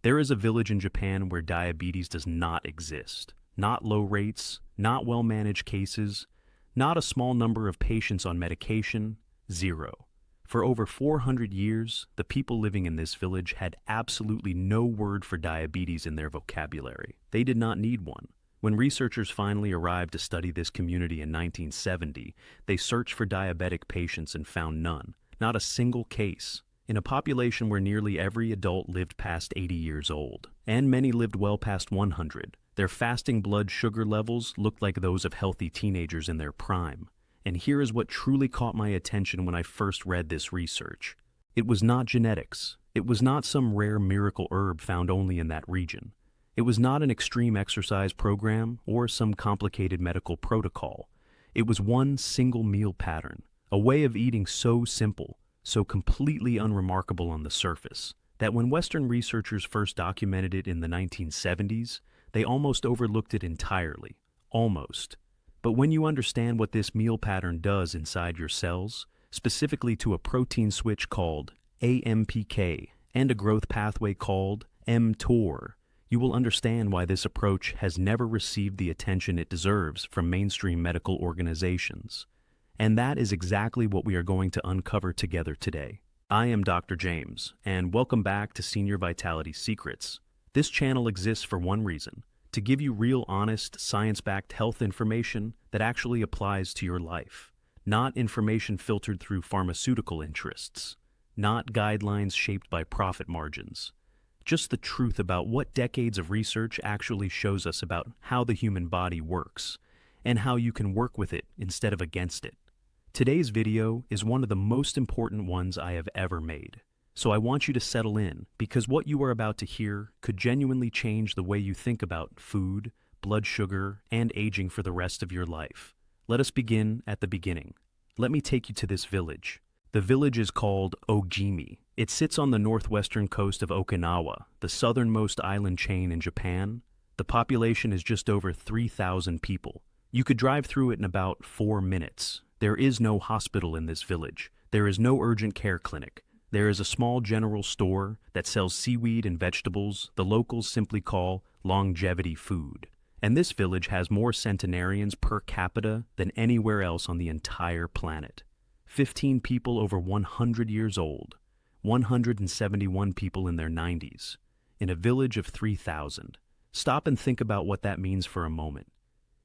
There is a village in Japan where diabetes does not exist. Not low rates, not well-managed cases, not a small number of patients on medication, zero. For over 400 years, the people living in this village had absolutely no word for diabetes in their vocabulary. They did not need one. When researchers finally arrived to study this community in 1970, they searched for diabetic patients and found none, not a single case. In a population where nearly every adult lived past 80 years old, and many lived well past 100, their fasting blood sugar levels looked like those of healthy teenagers in their prime. And here is what truly caught my attention when I first read this research. It was not genetics. It was not some rare miracle herb found only in that region. It was not an extreme exercise program or some complicated medical protocol. It was one single meal pattern, a way of eating so simple, so completely unremarkable on the surface, that when Western researchers first documented it in the 1970s, they almost overlooked it entirely. Almost. But when you understand what this meal pattern does inside your cells, specifically to a protein switch called AMPK and a growth pathway called mTOR, you will understand why this approach has never received the attention it deserves from mainstream medical organizations. And that is exactly what we are going to uncover together today. I am Dr. James, and welcome back to Senior Vitality Secrets. This channel exists for one reason: to give you real, honest, science-backed health information that actually applies to your life. Not information filtered through pharmaceutical interests. Not guidelines shaped by profit margins. Just the truth about what decades of research actually shows us about how the human body works, and how you can work with it instead of against it. Today's video is one of the most important ones I have ever made. So I want you to settle in, because what you are about to hear could genuinely change the way you think about food, blood sugar, and aging for the rest of your life. Let us begin at the beginning. Let me take you to this village. The village is called Ogimi. It sits on the northwestern coast of Okinawa, the southernmost island chain in Japan. The population is just over 3,000 people. You could drive through it in about 4 minutes. There is no hospital in this village. There is no urgent care clinic. There is a small general store that sells seaweed and vegetables the locals simply call longevity food. And this village has more centenarians per capita than anywhere else on the entire planet. 15 people over 100 years old, 171 people in their 90s, in a village of 3,000. Stop and think about what that means for a moment.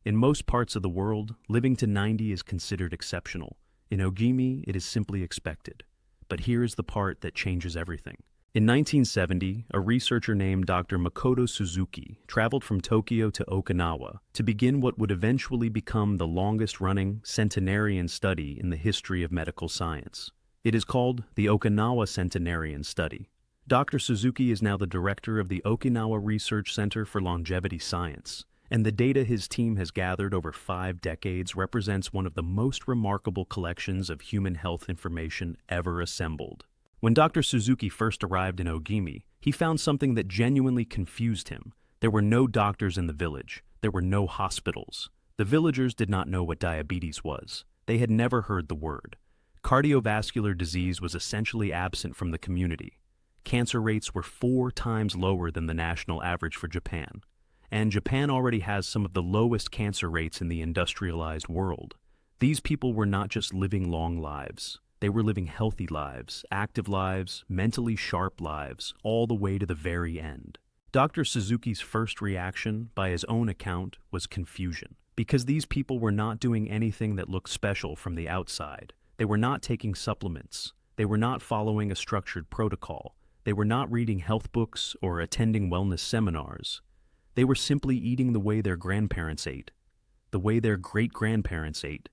In most parts of the world, living to 90 is considered exceptional. In Ogimi, it is simply expected. But here is the part that changes everything. In 1970, a researcher named Dr. Makoto Suzuki traveled from Tokyo to Okinawa to begin what would eventually become the longest-running centenarian study in the history of medical science. It is called the Okinawa Centenarian Study. Dr. Suzuki is now the director of the Okinawa Research Center for Longevity Science, and the data his team has gathered over 5 decades represents one of the most remarkable collections of human health information ever assembled. When Dr. Suzuki first arrived in Ogimi, he found something that genuinely confused him. There were no doctors in the village. There were no hospitals. The villagers did not know what diabetes was. They had never heard the word. Cardiovascular disease was essentially absent from the community. Cancer rates were 4 times lower than the national average for Japan. And Japan already has some of the lowest cancer rates in the industrialized world. These people were not just living long lives. They were living healthy lives, active lives, mentally sharp lives, all the way to the very end. Dr. Suzuki's first reaction, by his own account, was confusion. Because these people were not doing anything that looked special from the outside. They were not taking supplements. They were not following a structured protocol. They were not reading health books or attending wellness seminars. They were simply eating the way their grandparents ate, the way their great-grandparents ate,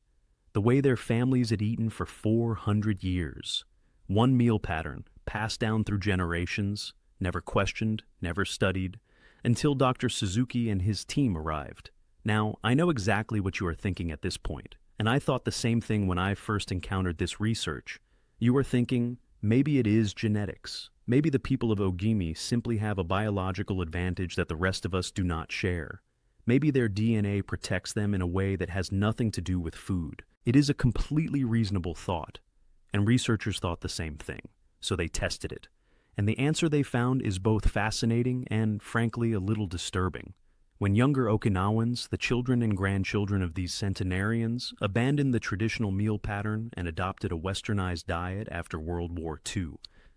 the way their families had eaten for 400 years. One meal pattern, passed down through generations, never questioned, never studied, until Dr. Suzuki and his team arrived. Now, I know exactly what you are thinking at this point, and I thought the same thing when I first encountered this research. You are thinking, maybe it is genetics. Maybe the people of Ogimi simply have a biological advantage that the rest of us do not share. Maybe their DNA protects them in a way that has nothing to do with food. It is a completely reasonable thought, and researchers thought the same thing, so they tested it. And the answer they found is both fascinating and, frankly, a little disturbing. When younger Okinawans, the children and grandchildren of these centenarians, abandoned the traditional meal pattern and adopted a westernized diet after World War II,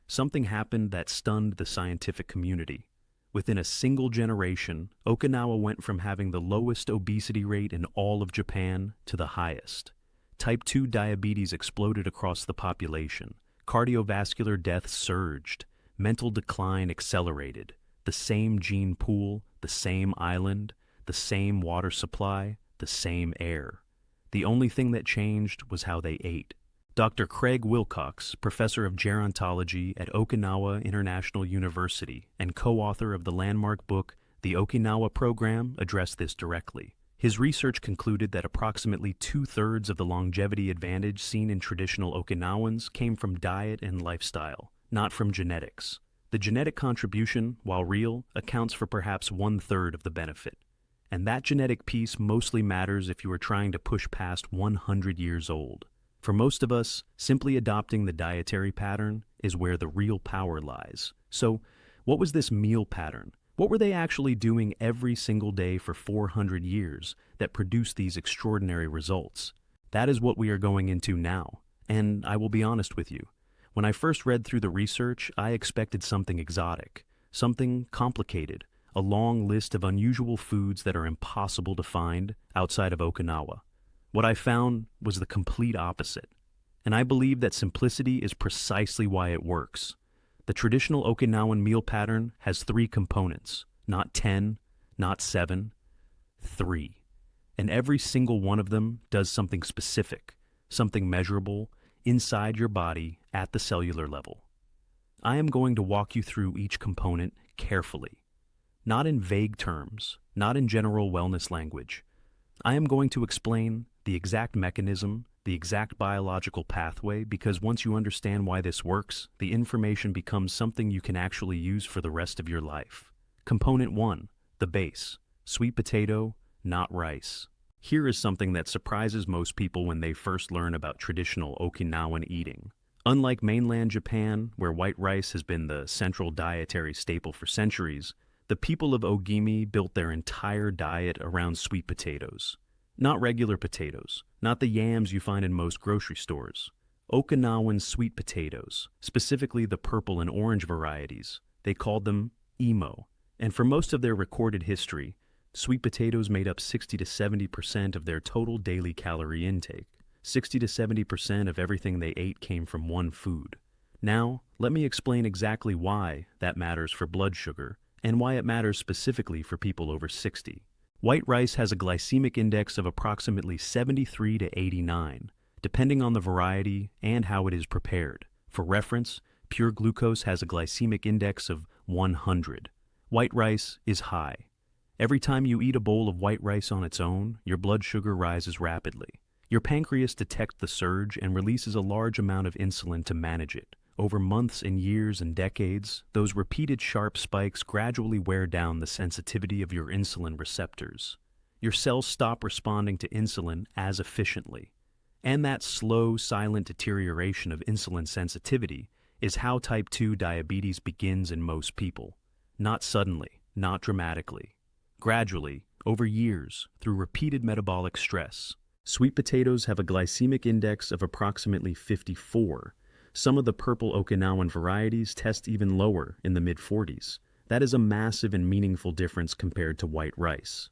something happened that stunned the scientific community. Within a single generation, Okinawa went from having the lowest obesity rate in all of Japan to the highest. Type 2 diabetes exploded across the population. Cardiovascular deaths surged. Mental decline accelerated. The same gene pool, the same island, the same water supply, the same air. The only thing that changed was how they ate. Dr. Craig Wilcox, professor of gerontology at Okinawa International University and co-author of the landmark book The Okinawa Program, addressed this directly. His research concluded that approximately 2/3 of the longevity advantage seen in traditional Okinawans came from diet and lifestyle, not from genetics. The genetic contribution, while real, accounts for perhaps 1/3 of the benefit. And that genetic piece mostly matters if you are trying to push past 100 years old. For most of us, simply adopting the dietary pattern is where the real power lies. So, what was this meal pattern? What were they actually doing every single day for 400 years that produced these extraordinary results? That is what we are going into now. And I will be honest with you. When I first read through the research, I expected something exotic, something complicated, a long list of unusual foods that are impossible to find outside of Okinawa. What I found was the complete opposite. And I believe that simplicity is precisely why it works. The traditional Okinawan meal pattern has 3 components, not 10, not 7, 3. And every single one of them does something specific, something measurable, inside your body at the cellular level. I am going to walk you through each component carefully. Not in vague terms, not in general wellness language. I am going to explain the exact mechanism, the exact biological pathway, because once you understand why this works, the information becomes something you can actually use for the rest of your life. Component 1, the base, sweet potato, not rice. Here is something that surprises most people when they first learn about traditional Okinawan eating. Unlike mainland Japan, where white rice has been the central dietary staple for centuries, the people of Ogimi built their entire diet around sweet potatoes. Not regular potatoes, not the yams you find in most grocery stores. Okinawan sweet potatoes, specifically the purple and orange varieties. They called them imo. And for most of their recorded history, sweet potatoes made up 60 to 70% of their total daily calorie intake. 60 to 70% of everything they ate came from one food. Now, let me explain exactly why that matters for blood sugar and why it matters specifically for people over 60. White rice has a glycemic index of approximately 73 to 89, depending on the variety and how it is prepared. For reference, pure glucose has a glycemic index of 100. White rice is high. Every time you eat a bowl of white rice on its own, your blood sugar rises rapidly. Your pancreas detects the surge and releases a large amount of insulin to manage it. Over months and years and decades, those repeated sharp spikes gradually wear down the sensitivity of your insulin receptors. Your cells stop responding to insulin as efficiently. And that slow, silent deterioration of insulin sensitivity is how type 2 diabetes begins in most people. Not suddenly, not dramatically. Gradually, over years, through repeated metabolic stress. Sweet potatoes have a glycemic index of approximately 54. Some of the purple Okinawan varieties test even lower, in the mid-40s. That is a massive and meaningful difference compared to white rice.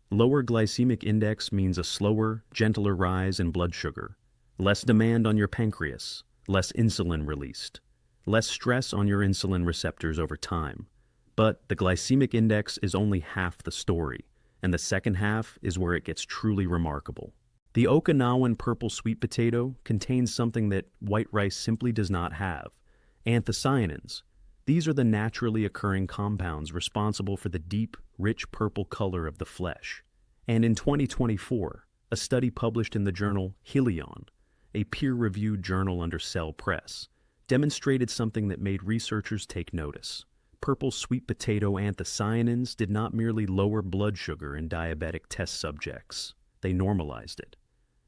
Lower glycemic index means a slower, gentler rise in blood sugar. Less demand on your pancreas. Less insulin released. Less stress on your insulin receptors over time. But the glycemic index is only half the story, and the second half is where it gets truly remarkable. The Okinawan purple sweet potato contains something that white rice simply does not have: anthocyanins. These are the naturally occurring compounds responsible for the deep, rich purple color of the flesh. And in 2024, a study published in the journal Helion, a peer-reviewed journal under Cell Press, demonstrated something that made researchers take notice. Purple sweet potato anthocyanins did not merely lower blood sugar in diabetic test subjects. They normalized it.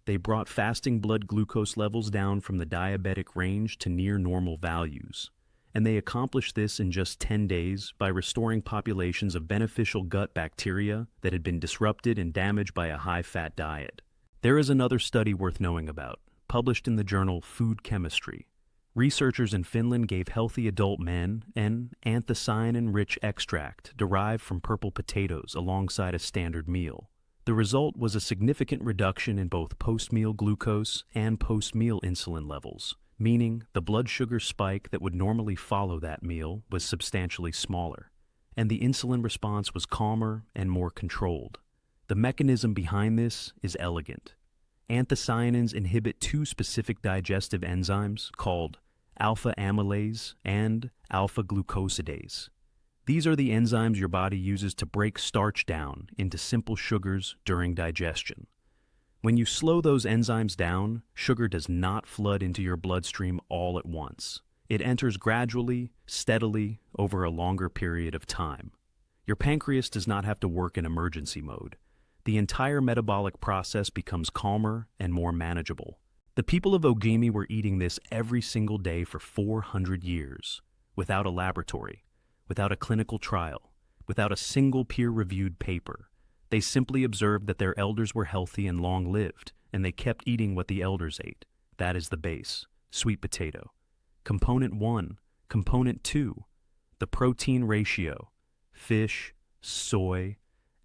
They brought fasting blood glucose levels down from the diabetic range to near normal values. and they accomplished this in just 10 days by restoring populations of beneficial gut bacteria that had been disrupted and damaged by a high-fat diet. There is another study worth knowing about, published in the journal Food Chemistry. Researchers in Finland gave healthy adult men an anthocyanin-rich extract derived from purple potatoes alongside a standard meal. The result was a significant reduction in both post-meal glucose and post-meal insulin levels, meaning the blood sugar spike that would normally follow that meal was substantially smaller, and the insulin response was calmer and more controlled. The mechanism behind this is elegant. Anthocyanins inhibit two specific digestive enzymes called alpha amylase and alpha glucosidase. These are the enzymes your body uses to break starch down into simple sugars during digestion. When you slow those enzymes down, sugar does not flood into your bloodstream all at once. It enters gradually, steadily, over a longer period of time. Your pancreas does not have to work in emergency mode. The entire metabolic process becomes calmer and more manageable. The people of Ogimi were eating this every single day for 400 years, without a laboratory, without a clinical trial, without a single peer-reviewed paper. They simply observed that their elders were healthy and long-lived, and they kept eating what the elders ate. That is the base, sweet potato. Component 1, Component 2, the protein ratio, fish, soy,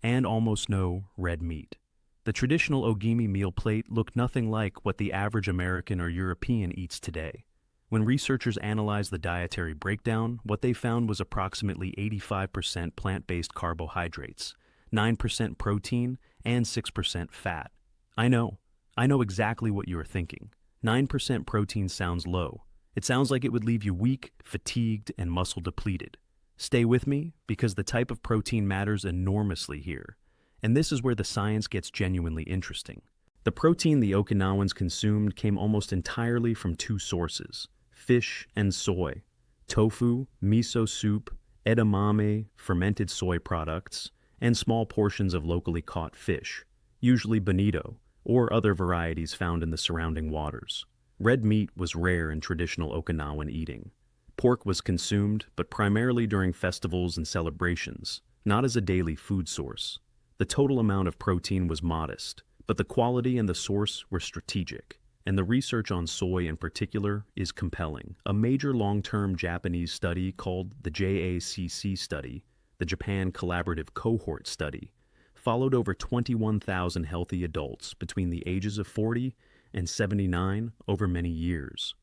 and almost no red meat. The traditional Ogimi meal plate looked nothing like what the average American or European eats today. When researchers analyzed the dietary breakdown, what they found was approximately 85% plant-based carbohydrates, 9% protein, and 6% fat. I know exactly what you are thinking. 9% protein sounds low. It sounds like it would leave you weak, fatigued, and muscle-depleted. Stay with me, because the type of protein matters enormously here. And this is where the science gets genuinely interesting. The protein the Okinawans consumed came almost entirely from two sources: fish and soy, tofu, miso soup, edamame, fermented soy products, and small portions of locally caught fish, usually bonito, or other varieties found in the surrounding waters. Red meat was rare in traditional Okinawan eating. Pork was consumed, but primarily during festivals and celebrations, not as a daily food source. The total amount of protein was modest, but the quality and the source were strategic, and the research on soy in particular is compelling. A major long-term Japanese study called the JACC study, the Japan Collaborative Cohort Study, followed over 21,000 healthy adults between the ages of 40 and 79 over many years.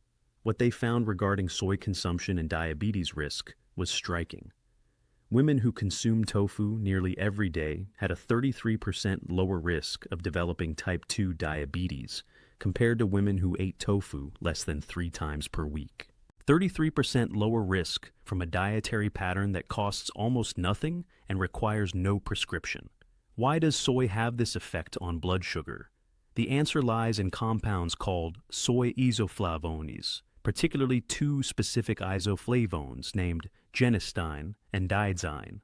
What they found regarding soy consumption and diabetes risk was striking. Women who consumed tofu nearly every day had a 33% lower risk of developing type 2 diabetes compared to women who ate tofu less than 3 times per week. 33% lower risk from a dietary pattern that costs almost nothing and requires no prescription. Why does soy have this effect on blood sugar? The answer lies in compounds called soy isoflavones, particularly two specific isoflavones named genistein and diazyne.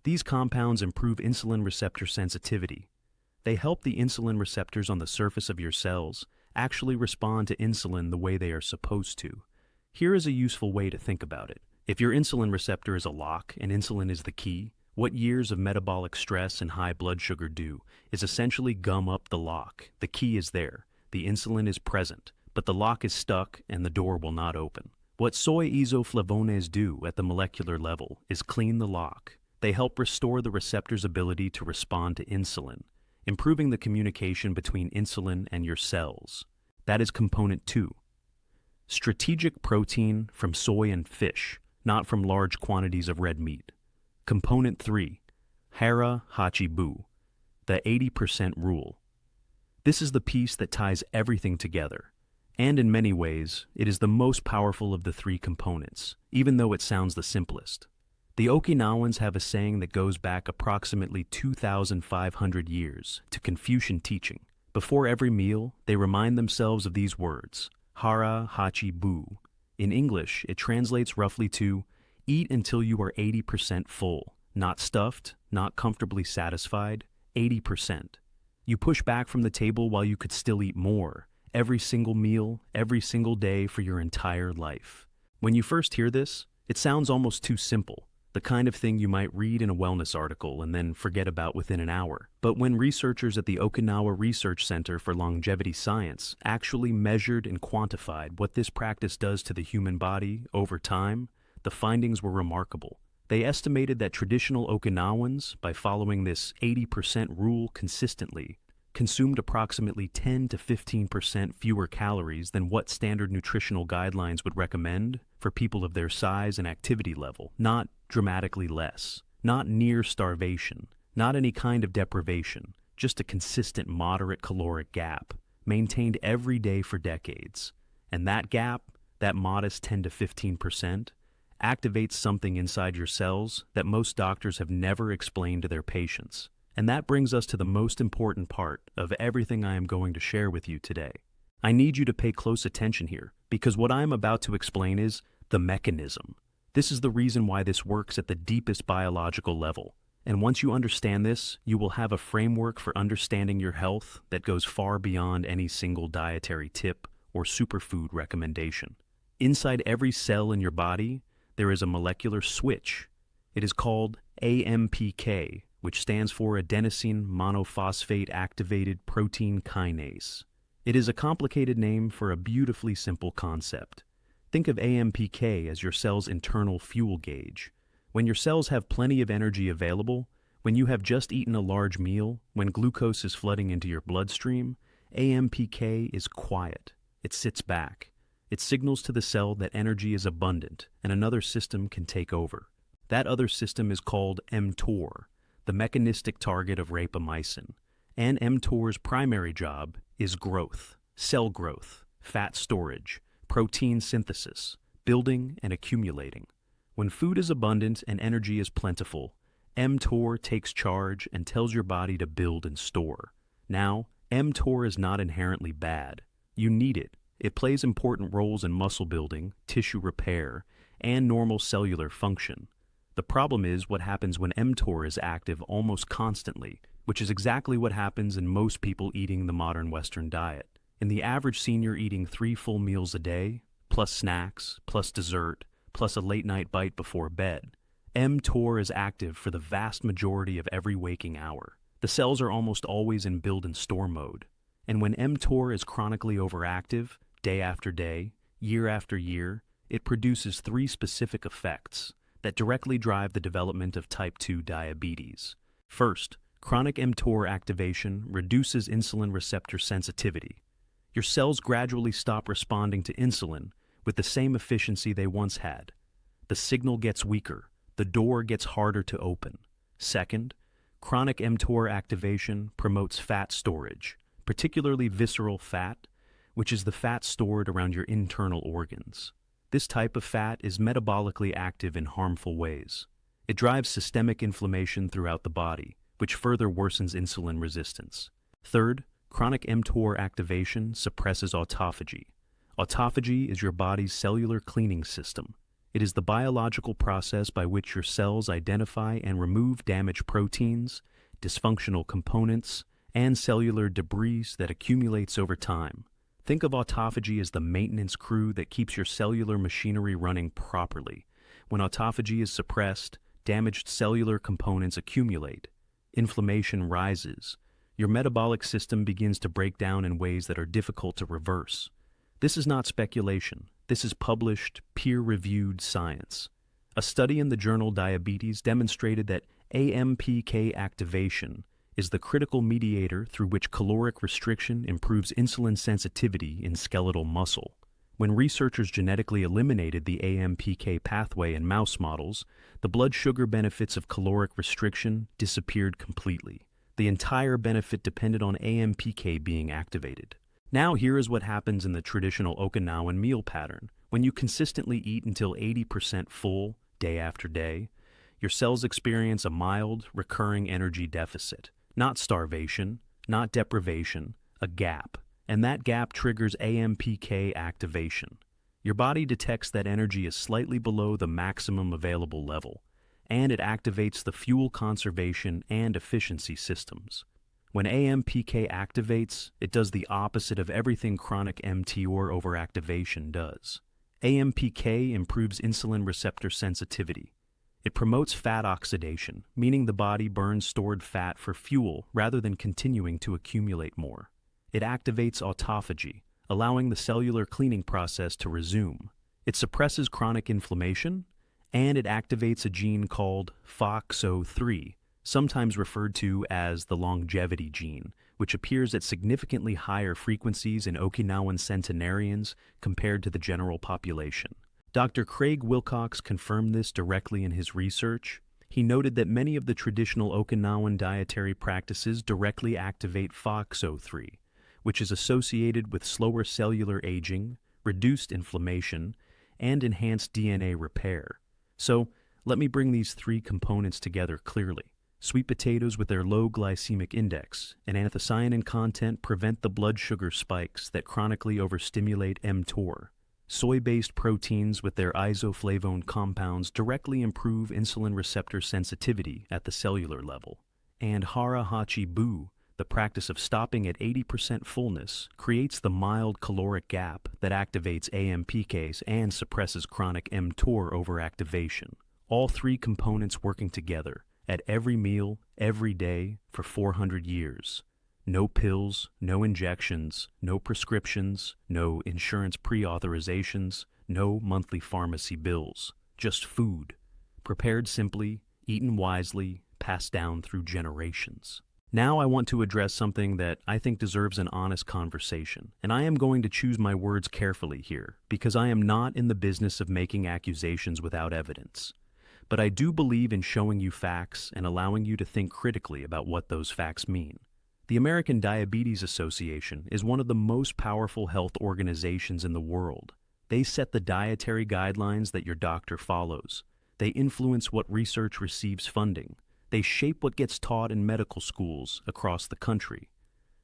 These compounds improve insulin receptor sensitivity. They help the insulin receptors on the surface of your cells actually respond to insulin the way they are supposed to. Here is a useful way to think about it. If your insulin receptor is a lock and insulin is the key, what years of metabolic stress and high blood sugar do is essentially gum up the lock. The key is there, the insulin is present, but the lock is stuck and the door will not open. What soy isoflavones do at the molecular level is clean the lock. They help restore the receptor's ability to respond to insulin, improving the communication between insulin and your cells. That is component 2. Strategic protein from soy and fish, not from large quantities of red meat. Component 3. Hara Hachibu, the 80% rule. This is the piece that ties everything together. And in many ways, it is the most powerful of the 3 components, even though it sounds the simplest. The Okinawans have a saying that goes back approximately 2,500 years to Confucian teaching. Before every meal, they remind themselves of these words, Hara Hachi Bu. In English, it translates roughly to, eat until you are 80% full, not stuffed, not comfortably satisfied, 80%. You push back from the table while you could still eat more, every single meal, every single day for your entire life. When you first hear this, It sounds almost too simple, the kind of thing you might read in a wellness article and then forget about within an hour. But when researchers at the Okinawa Research Center for Longevity Science actually measured and quantified what this practice does to the human body over time, the findings were remarkable. They estimated that traditional Okinawans, by following this 80% rule consistently, consumed approximately 10 to 15% fewer calories than what standard nutritional guidelines would recommend for people of their size and activity level, not dramatically less, not near starvation, not any kind of deprivation, just a consistent moderate caloric gap, maintained every day for decades. And that gap, that modest 10 to 15%, activates something inside your cells that most doctors have never explained to their patients. And that brings us to the most important part of everything I am going to share with you today. I need you to pay close attention here, because what I am about to explain is the mechanism. This is the reason why this works at the deepest biological level. And once you understand this, you will have a framework for understanding your health that goes far beyond any single dietary tip or superfood recommendation. Inside every cell in your body, there is a molecular switch. It is called AMPK, which stands for adenosine monophosphate activated protein kinase. It is a complicated name for a beautifully simple concept. Think of AMPK as your cell's internal fuel gauge. When your cells have plenty of energy available, when you have just eaten a large meal, when glucose is flooding into your bloodstream, AMPK is quiet. It sits back. It signals to the cell that energy is abundant and another system can take over. That other system is called mTOR, the mechanistic target of rapamycin. And mTOR's primary job is growth, cell growth, fat storage, protein synthesis, building and accumulating. When food is abundant and energy is plentiful, mTOR takes charge and tells your body to build and store. Now, mTOR is not inherently bad. You need it. It plays important roles in muscle building, tissue repair, and normal cellular function. The problem is what happens when mTOR is active almost constantly, which is exactly what happens in most people eating the modern Western diet. In the average senior eating 3 full meals a day, plus snacks, plus dessert, plus a late-night bite before bed, mTOR is active for the vast majority of every waking hour. The cells are almost always in build and store mode. And when mTOR is chronically overactive, day after day, year after year, it produces 3 specific effects that directly drive the development of type 2 diabetes. First, chronic mTOR activation reduces insulin receptor sensitivity. Your cells gradually stop responding to insulin with the same efficiency they once had. The signal gets weaker, the door gets harder to open. Second, chronic mTOR activation promotes fat storage, particularly visceral fat, which is the fat stored around your internal organs. This type of fat is metabolically active in harmful ways. It drives systemic inflammation throughout the body, which further worsens insulin resistance. Third, chronic mTOR activation suppresses autophagy. Autophagy is your body's cellular cleaning system. It is the biological process by which your cells identify and remove damaged proteins, dysfunctional components, and cellular debris that accumulates over time. Think of autophagy as the maintenance crew that keeps your cellular machinery running properly. When autophagy is suppressed, damaged cellular components accumulate. Inflammation rises. Your metabolic system begins to break down in ways that are difficult to reverse. This is not speculation. This is published, peer-reviewed science. A study in the journal Diabetes demonstrated that AMPK activation is the critical mediator through which caloric restriction improves insulin sensitivity in skeletal muscle. When researchers genetically eliminated the AMPK pathway in mouse models, the blood sugar benefits of caloric restriction disappeared completely. The entire benefit depended on AMPK being activated. Now here is what happens in the traditional Okinawan meal pattern. When you consistently eat until 80% full, day after day, your cells experience a mild, recurring energy deficit. Not starvation, not deprivation, a gap. And that gap triggers AMPK activation. Your body detects that energy is slightly below the maximum available level, and it activates the fuel conservation and efficiency systems. When AMPK activates, it does the opposite of everything chronic mTOR overactivation does. AMPK improves insulin receptor sensitivity. It promotes fat oxidation, meaning the body burns stored fat for fuel rather than continuing to accumulate more. It activates autophagy, allowing the cellular cleaning process to resume. It suppresses chronic inflammation, and it activates a gene called FOXO3, sometimes referred to as the longevity gene, which appears at significantly higher frequencies in Okinawan centenarians compared to the general population. Dr. Craig Wilcox confirmed this directly in his research. He noted that many of the traditional Okinawan dietary practices directly activate FOXO3, which is associated with slower cellular aging, reduced inflammation, and enhanced DNA repair. So, let me bring these three components together clearly. Sweet potatoes with their low glycemic index and anthocyanin content prevent the blood sugar spikes that chronically overstimulate mTOR. Soy-based proteins with their isoflavone compounds directly improve insulin receptor sensitivity at the cellular level. And hara hachi bu, the practice of stopping at 80% fullness, creates the mild caloric gap that activates AMPKs and suppresses chronic mTOR overactivation. All three components working together at every meal, every day, for 400 years. No pills, no injections, no prescriptions, no insurance pre-authorizations, no monthly pharmacy bills. Just food. Prepared simply, eaten wisely, passed down through generations. Now I want to address something that I think deserves an honest conversation, and I am going to choose my words carefully here, because I am not in the business of making accusations without evidence. But I do believe in showing you facts and allowing you to think critically about what those facts mean. The American Diabetes Association is one of the most powerful health organizations in the world. They set the dietary guidelines that your doctor follows. They influence what research receives funding. They shape what gets taught in medical schools across the country.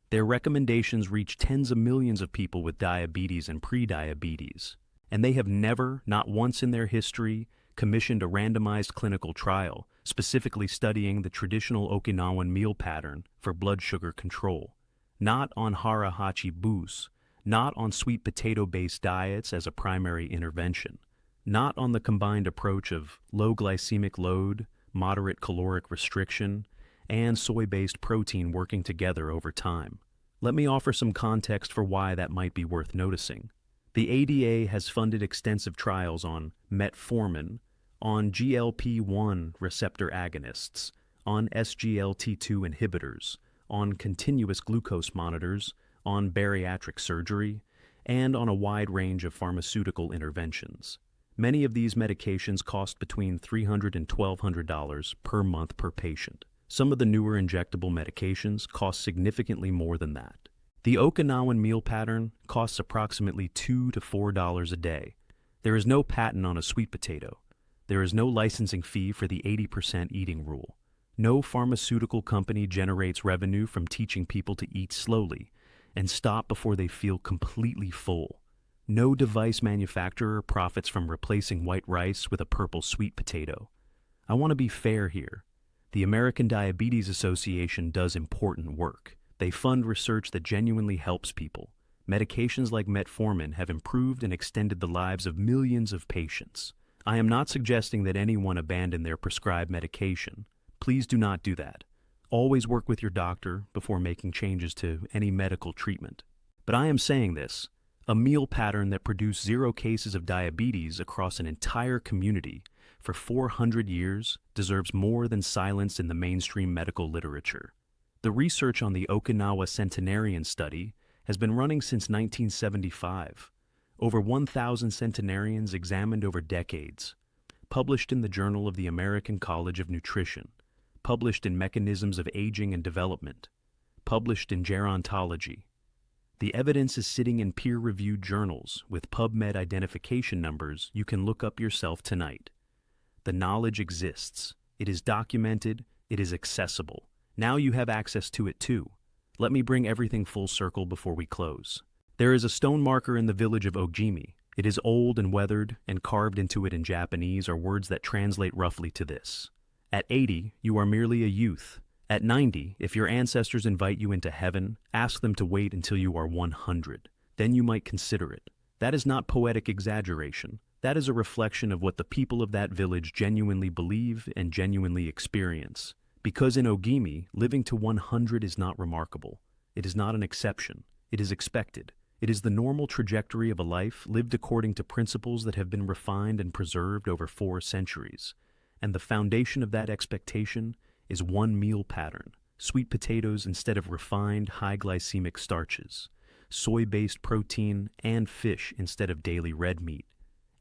Their recommendations reach tens of millions of people with diabetes and pre-diabetes. And they have never, not once in their history, commissioned a randomized clinical trial specifically studying the traditional Okinawan meal pattern for blood sugar control. Not on hara hachi bus, not on sweet potato-based diets as a primary intervention, not on the combined approach of low glycemic load, moderate caloric restriction, and soy-based protein working together over time. Let me offer some context for why that might be worth noticing. The ADA has funded extensive trials on metformin, on GLP-1 receptor agonists, on SGLT2 inhibitors, on continuous glucose monitors, on bariatric surgery, and on a wide range of pharmaceutical interventions. Many of these medications cost between $300 and $1,200 per month per patient. Some of the newer injectable medications cost significantly more than that. The Okinawan meal pattern costs approximately $2 to $4 a day. There is no patent on a sweet potato. There is no licensing fee for the 80% eating rule. No pharmaceutical company generates revenue from teaching people to eat slowly and stop before they feel completely full. No device manufacturer profits from replacing white rice with a purple sweet potato. I want to be fair here. The American Diabetes Association does important work. They fund research that genuinely helps people. Medications like metformin have improved and extended the lives of millions of patients. I am not suggesting that anyone abandon their prescribed medication. Please do not do that. Always work with your doctor before making changes to any medical treatment. But I am saying this, a meal pattern that produced 0 cases of diabetes across an entire community for 400 years deserves more than silence in the mainstream medical literature. The research on the Okinawa centenarian study has been running since 1975. Over 1,000 centenarians examined over decades, published in the Journal of the American College of Nutrition, published in Mechanisms of Aging and Development, published in Gerontology. The evidence is sitting in peer-reviewed journals with PubMed identification numbers you can look up yourself tonight. The knowledge exists. It is documented. It is accessible. Now you have access to it too. Let me bring everything full circle before we close. There is a stone marker in the village of Ojimi. It is old and weathered, and carved into it in Japanese are words that translate roughly to this. At 80, you are merely a youth. At 90, if your ancestors invite you into heaven, ask them to wait until you are 100. Then you might consider it. That is not poetic exaggeration. That is a reflection of what the people of that village genuinely believe and genuinely experience. Because in Ogimi, living to 100 is not remarkable. It is not an exception. It is expected. It is the normal trajectory of a life lived according to principles that have been refined and preserved over 4 centuries. And the foundation of that expectation is one meal pattern: sweet potatoes instead of refined, high-glycemic starches, soy-based protein, and fish instead of daily red meat,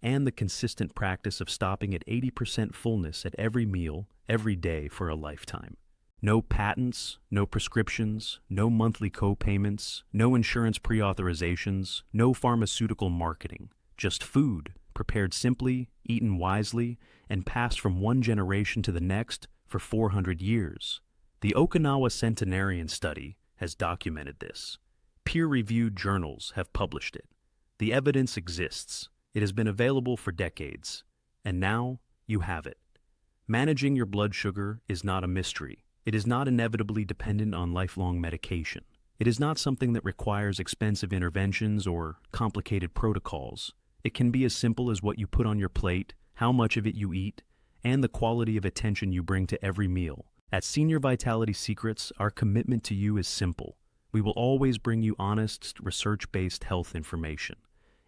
and the consistent practice of stopping at 80% fullness at every meal, every day for a lifetime. No patents, no prescriptions, no monthly co-payments, no insurance pre-authorizations, no pharmaceutical marketing. Just food, prepared simply, eaten wisely, and passed from one generation to the next for 400 years. The Okinawa Centenarian Study has documented this. Peer-reviewed journals have published it. The evidence exists. It has been available for decades. And now, you have it. Managing your blood sugar is not a mystery. It is not inevitably dependent on lifelong medication. It is not something that requires expensive interventions or complicated protocols. It can be as simple as what you put on your plate, how much of it you eat, and the quality of attention you bring to every meal. At Senior Vitality Secrets, our commitment to you is simple. We will always bring you honest, research-based health information.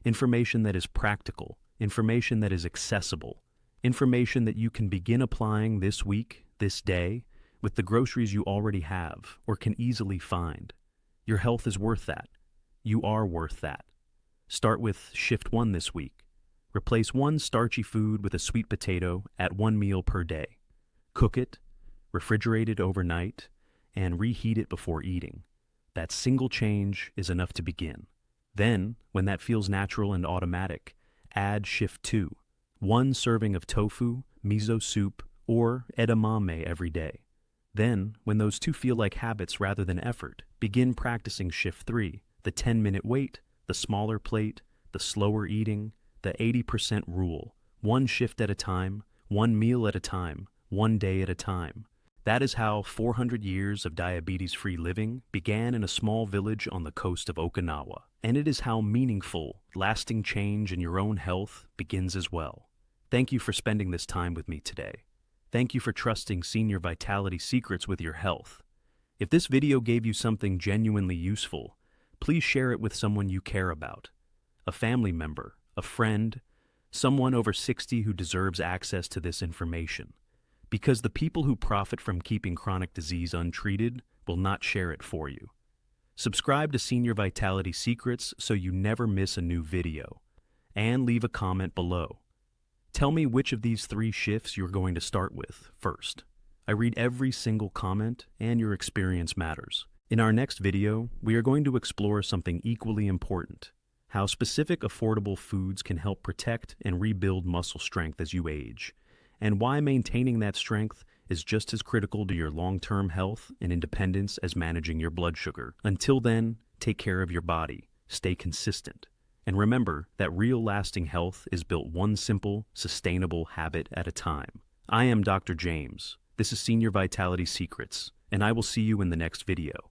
Information that is practical, information that is accessible, information that you can begin applying this week, this day, with the groceries you already have or can easily find. Your health is worth that. You are worth that. Start with Shift 1 this week. Replace one starchy food with a sweet potato at 1 meal per day. Cook it, refrigerate it overnight, and reheat it before eating. That single change is enough to begin. Then, when that feels natural and automatic, add Shift 2, 1 serving of tofu, miso soup, or edamame every day. Then, when those 2 feel like habits rather than effort, begin practicing Shift 3, the 10-minute wait, the smaller plate, the slower eating, the 80% rule, 1 shift at a time, 1 meal at a time, 1 day at a time. That is how 400 years of diabetes-free living began in a small village on the coast of Okinawa. And it is how meaningful, lasting change in your own health begins as well. Thank you for spending this time with me today. Thank you for trusting Senior Vitality Secrets with your health. If this video gave you something genuinely useful, please share it with someone you care about. A family member, a friend, someone over 60 who deserves access to this information. Because the people who profit from keeping chronic disease untreated will not share it for you. Subscribe to Senior Vitality Secrets so you never miss a new video. And leave a comment below. Tell me which of these 3 shifts you're going to start with first. I read every single comment, and your experience matters. In our next video, we are going to explore something equally important: how specific affordable foods can help protect and rebuild muscle strength as you age, and why maintaining that strength is just as critical to your long-term health and independence as managing your blood sugar. Until then, take care of your body, stay consistent, and remember that real lasting health is built one simple, sustainable habit at a time. I am Dr. James. This is Senior Vitality Secrets, and I will see you in the next video.